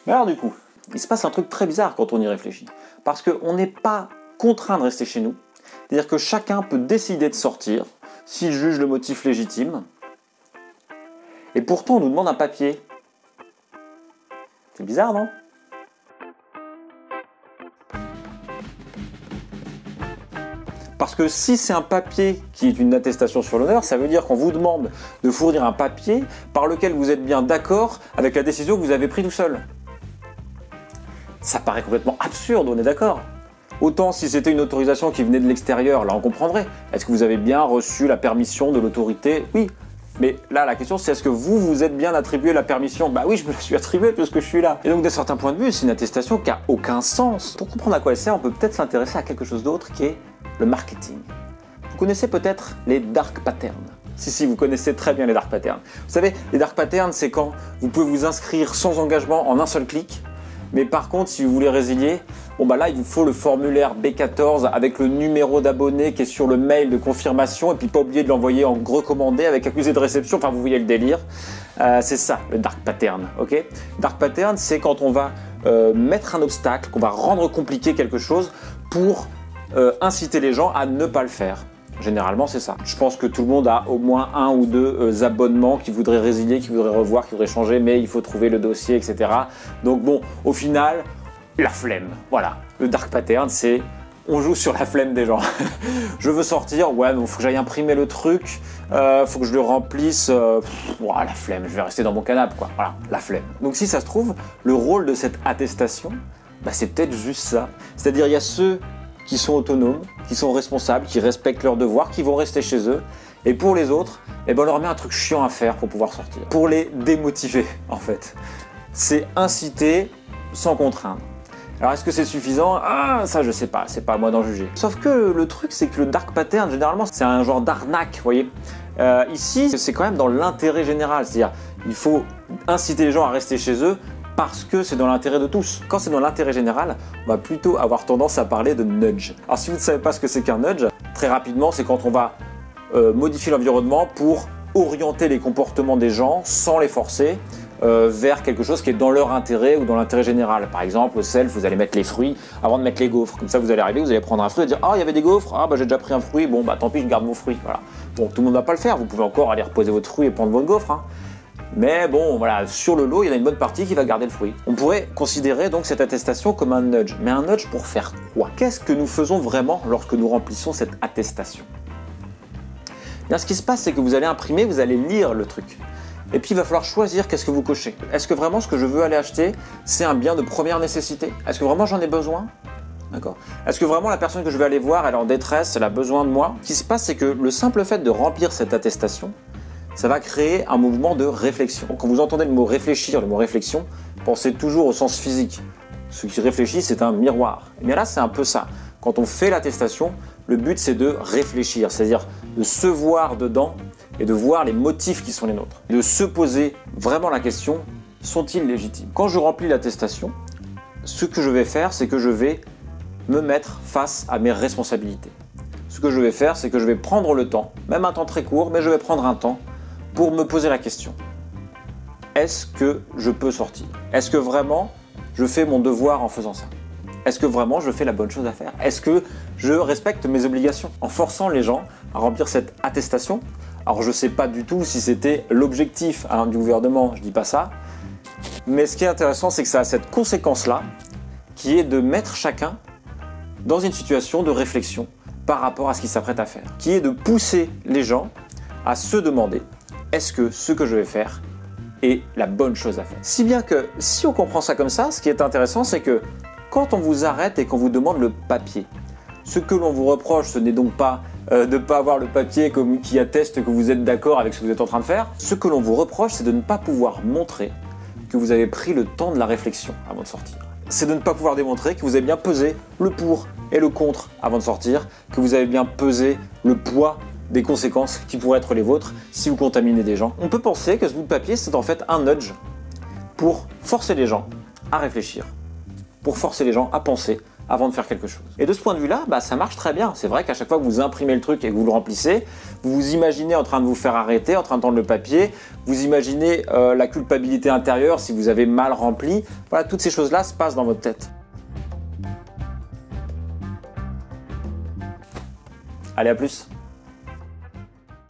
Mais alors du coup, il se passe un truc très bizarre quand on y réfléchit. Parce qu'on n'est pas contraint de rester chez nous. C'est-à-dire que chacun peut décider de sortir s'il juge le motif légitime. Et pourtant, on nous demande un papier. C'est bizarre, non ? Parce que si c'est un papier qui est une attestation sur l'honneur, ça veut dire qu'on vous demande de fournir un papier par lequel vous êtes bien d'accord avec la décision que vous avez prise tout seul. Ça paraît complètement absurde, on est d'accord ? Autant si c'était une autorisation qui venait de l'extérieur, là on comprendrait. Est-ce que vous avez bien reçu la permission de l'autorité ? Oui. Mais là, la question, c'est est-ce que vous vous êtes bien attribué la permission ? Bah oui, je me la suis attribuée puisque je suis là. Et donc, d'un certain point de vue, c'est une attestation qui n'a aucun sens. Pour comprendre à quoi elle sert, on peut peut-être s'intéresser à quelque chose d'autre qui est le marketing. Vous connaissez peut-être les dark patterns. Si, vous connaissez très bien les dark patterns. Vous savez, les dark patterns, c'est quand vous pouvez vous inscrire sans engagement en un seul clic. Mais par contre, si vous voulez résilier, bon bah là, il vous faut le formulaire B14 avec le numéro d'abonné qui est sur le mail de confirmation et puis pas oublier de l'envoyer en recommandé avec accusé de réception. Enfin, vous voyez le délire. C'est ça, le dark pattern, ok ? Dark pattern, c'est quand on va mettre un obstacle, qu'on va rendre compliqué quelque chose pour inciter les gens à ne pas le faire. Généralement, c'est ça. Je pense que tout le monde a au moins un ou deux abonnements qui voudraient résilier, qui voudraient revoir, qui voudraient changer, mais il faut trouver le dossier, etc. Donc bon, au final, la flemme. Voilà. Le dark pattern, c'est on joue sur la flemme des gens. Je veux sortir, ouais, mais il faut que j'aille imprimer le truc, faut que je le remplisse. La flemme, je vais rester dans mon canapé, quoi. Voilà, la flemme. Donc si ça se trouve, le rôle de cette attestation, bah, c'est peut-être juste ça. C'est-à-dire, il y a ceux qui sont autonomes, qui sont responsables, qui respectent leurs devoirs, qui vont rester chez eux. Et pour les autres, eh ben on leur met un truc chiant à faire pour pouvoir sortir. Pour les démotiver, en fait. C'est inciter sans contraindre. Alors est-ce que c'est suffisant ? Ça je sais pas, c'est pas à moi d'en juger. Sauf que le truc, c'est que le dark pattern, généralement, c'est un genre d'arnaque, vous voyez. Ici, c'est quand même dans l'intérêt général. C'est-à-dire, il faut inciter les gens à rester chez eux parce que c'est dans l'intérêt de tous. Quand c'est dans l'intérêt général, on va plutôt avoir tendance à parler de nudge. Alors si vous ne savez pas ce que c'est qu'un nudge, très rapidement, c'est quand on va modifier l'environnement pour orienter les comportements des gens sans les forcer vers quelque chose qui est dans leur intérêt ou dans l'intérêt général. Par exemple, au self, vous allez mettre les fruits avant de mettre les gaufres. Comme ça, vous allez arriver, vous allez prendre un fruit et dire « Ah, il y avait des gaufres, j'ai déjà pris un fruit, bon, bah tant pis, je garde mon fruit. » Voilà. Bon, tout le monde ne va pas le faire, vous pouvez encore aller reposer votre fruit et prendre votre gaufre. Hein. Mais bon, voilà, sur le lot, il y en a une bonne partie qui va garder le fruit. On pourrait considérer donc cette attestation comme un nudge. Mais un nudge pour faire quoi ? Qu'est-ce que nous faisons vraiment lorsque nous remplissons cette attestation ? Bien, ce qui se passe, c'est que vous allez imprimer, vous allez lire le truc. Et puis, il va falloir choisir qu'est-ce que vous cochez. Est-ce que vraiment ce que je veux aller acheter, c'est un bien de première nécessité ? Est-ce que vraiment j'en ai besoin ? D'accord. Est-ce que vraiment la personne que je vais aller voir, elle est en détresse, elle a besoin de moi ? Ce qui se passe, c'est que le simple fait de remplir cette attestation, ça va créer un mouvement de réflexion. Quand vous entendez le mot réfléchir, le mot réflexion, pensez toujours au sens physique. Ce qui réfléchit, c'est un miroir. Et bien là, c'est un peu ça. Quand on fait l'attestation, le but, c'est de réfléchir, c'est-à-dire de se voir dedans et de voir les motifs qui sont les nôtres. De se poser vraiment la question, sont-ils légitimes ? Quand je remplis l'attestation, ce que je vais faire, c'est que je vais me mettre face à mes responsabilités. Ce que je vais faire, c'est que je vais prendre le temps, même un temps très court, mais je vais prendre un temps pour me poser la question. Est-ce que je peux sortir ? Est-ce que vraiment je fais mon devoir en faisant ça ? Est-ce que vraiment je fais la bonne chose à faire ? Est-ce que je respecte mes obligations ? En forçant les gens à remplir cette attestation, alors je ne sais pas du tout si c'était l'objectif du gouvernement, je ne dis pas ça, mais ce qui est intéressant, c'est que ça a cette conséquence-là, qui est de mettre chacun dans une situation de réflexion par rapport à ce qu'il s'apprête à faire, qui est de pousser les gens à se demander est-ce que ce que je vais faire est la bonne chose à faire ? Si bien que, si on comprend ça comme ça, ce qui est intéressant, c'est que quand on vous arrête et qu'on vous demande le papier, ce que l'on vous reproche, ce n'est donc pas de ne pas avoir le papier qui atteste que vous êtes d'accord avec ce que vous êtes en train de faire. Ce que l'on vous reproche, c'est de ne pas pouvoir montrer que vous avez pris le temps de la réflexion avant de sortir. C'est de ne pas pouvoir démontrer que vous avez bien pesé le pour et le contre avant de sortir, que vous avez bien pesé le poids des conséquences qui pourraient être les vôtres si vous contaminez des gens. On peut penser que ce bout de papier, c'est en fait un nudge pour forcer les gens à réfléchir, pour forcer les gens à penser avant de faire quelque chose. Et de ce point de vue-là, ça marche très bien. C'est vrai qu'à chaque fois que vous imprimez le truc et que vous le remplissez, vous vous imaginez en train de vous faire arrêter, en train de tendre le papier, vous imaginez la culpabilité intérieure si vous avez mal rempli. Voilà, toutes ces choses-là se passent dans votre tête. Allez, à plus!